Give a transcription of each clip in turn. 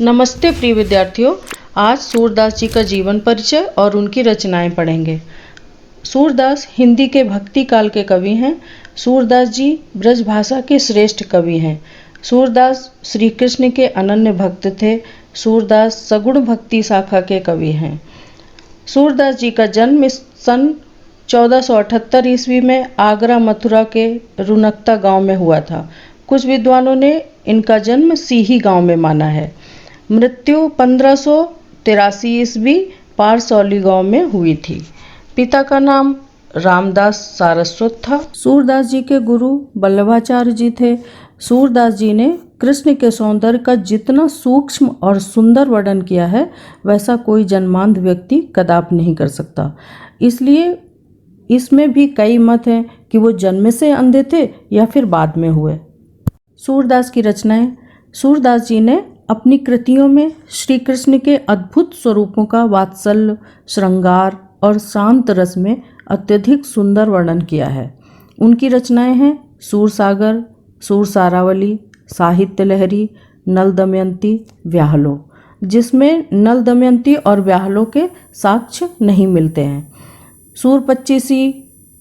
नमस्ते प्रिय विद्यार्थियों, आज सूरदास जी का जीवन परिचय और उनकी रचनाएं पढ़ेंगे। सूरदास हिंदी के भक्ति काल के कवि हैं। सूरदास जी ब्रज भाषा के श्रेष्ठ कवि हैं। सूरदास श्री कृष्ण के अनन्य भक्त थे। सूरदास सगुण भक्ति शाखा के कवि हैं। सूरदास जी का जन्म सन 1478 ईस्वी में आगरा मथुरा के रुनकता गांव में हुआ था। कुछ विद्वानों ने इनका जन्म सीही गांव में माना है। मृत्यु 1583 ईस्वी पारसौली गांव में हुई थी। पिता का नाम रामदास सारस्वत था। सूरदास जी के गुरु वल्लभाचार्य जी थे। सूरदास जी ने कृष्ण के सौंदर्य का जितना सूक्ष्म और सुंदर वर्णन किया है, वैसा कोई जन्मांध व्यक्ति कदापि नहीं कर सकता। इसलिए इसमें भी कई मत हैं कि वो जन्म से अंधे थे या फिर बाद में हुए। सूरदास की रचनाएं। सूरदास जी ने अपनी कृतियों में श्री कृष्ण के अद्भुत स्वरूपों का वात्सल्य, श्रृंगार और शांत रस में अत्यधिक सुंदर वर्णन किया है। उनकी रचनाएं हैं सूरसागर, सूरसारावली, साहित्य लहरी, नल दमयंती, व्याहलो, जिसमें नल दमयंती और व्याहलो के साक्ष्य नहीं मिलते हैं। सूर पच्चीसी,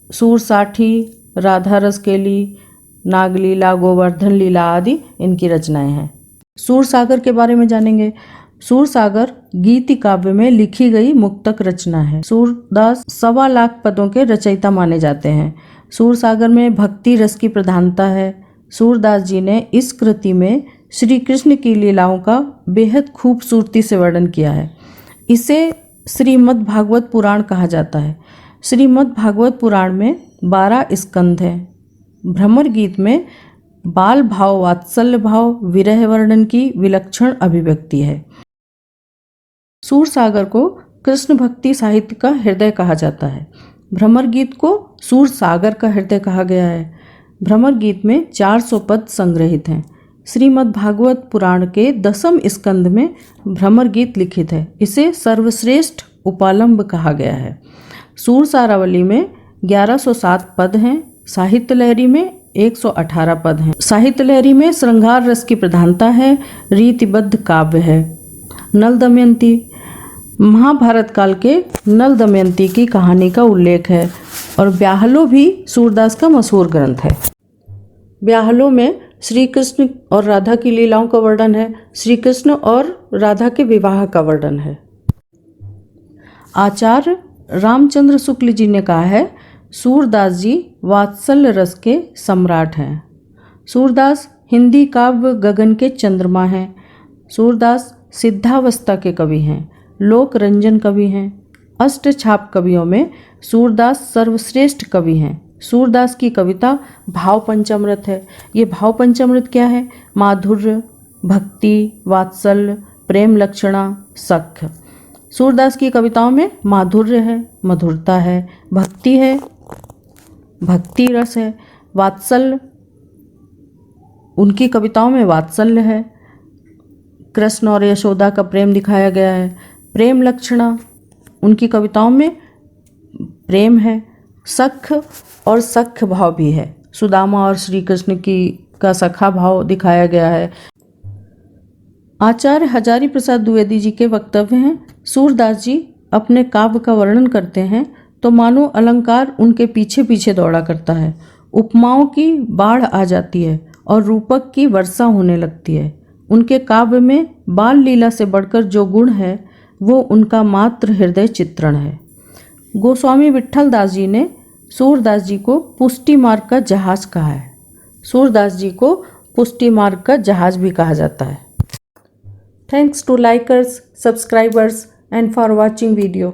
सूर साठी, राधा रसकेली, नागलीला, गोवर्धन लीला आदि इनकी रचनाएं हैं। सूरसागर के बारे में जानेंगे। सूरसागर गीति काव्य में लिखी गई मुक्तक रचना है। सूरदास 1.25 लाख पदों के रचयिता माने जाते हैं। सूरसागर में भक्ति रस की प्रधानता है। सूरदास जी ने इस कृति में श्री कृष्ण की लीलाओं का बेहद खूबसूरती से वर्णन किया है। इसे श्रीमद् भागवत पुराण कहा जाता है। श्रीमद् भागवत पुराण में 12 स्कंध हैं। भ्रमर गीत में बाल भाव, वात्सल्य भाव, विरह वर्णन की विलक्षण अभिव्यक्ति है। सूरसागर को कृष्ण भक्ति साहित्य का हृदय कहा जाता है। भ्रमर गीत को सूरसागर का हृदय कहा गया है। भ्रमर गीत में 400 पद संग्रहित हैं। श्रीमद् भागवत पुराण के 10वें स्कंद में भ्रमर गीत लिखित है। इसे सर्वश्रेष्ठ उपालंब कहा गया है। सूरसारावली में 1107 पद हैं। साहित्य लहरी में 118 पद हैं। साहित्य लहरी में श्रृंगार रस की प्रधानता है। रीतिबद्ध काव्य है। नल दमयंती, महाभारत काल के नल दमयंती की कहानी का उल्लेख है और व्याहलो भी सूरदास का मशहूर ग्रंथ है। व्याहलो में श्री कृष्ण और राधा की लीलाओं का वर्णन है। श्री कृष्ण और राधा के विवाह का वर्णन है। आचार्य रामचंद्र शुक्ल जी ने कहा है, सूरदास जी वात्सल्य रस के सम्राट हैं। सूरदास हिंदी काव्य गगन के चंद्रमा हैं। सूरदास सिद्धावस्था के कवि हैं। लोक रंजन कवि हैं। अष्टछाप कवियों में सूरदास सर्वश्रेष्ठ कवि हैं। सूरदास की कविता भाव पंचामृत है। ये भाव पंचामृत क्या है? माधुर्य, भक्ति, वात्सल्य, प्रेम लक्षणा, सख्य। सूरदास की कविताओं में माधुर्य है, मधुरता है, भक्ति है, भक्ति रस है, वात्सल्य, उनकी कविताओं में वात्सल्य है। कृष्ण और यशोदा का प्रेम दिखाया गया है। प्रेम लक्षणा, उनकी कविताओं में प्रेम है। सख्य और सख्य भाव भी है। सुदामा और श्री कृष्ण का सखा भाव दिखाया गया है। आचार्य हजारी प्रसाद द्विवेदी जी के वक्तव्य हैं, सूरदास जी अपने काव्य का वर्णन करते हैं तो मानो अलंकार उनके पीछे पीछे दौड़ा करता है। उपमाओं की बाढ़ आ जाती है और रूपक की वर्षा होने लगती है। उनके काव्य में बाल लीला से बढ़कर जो गुण है वो उनका मात्र हृदय चित्रण है। गोस्वामी विट्ठल दास जी ने सूरदास जी को पुष्टि मार्ग का जहाज कहा है। सूरदास जी को पुष्टि मार्ग का जहाज भी कहा जाता है। Thanks to likers, subscribers and for watching video.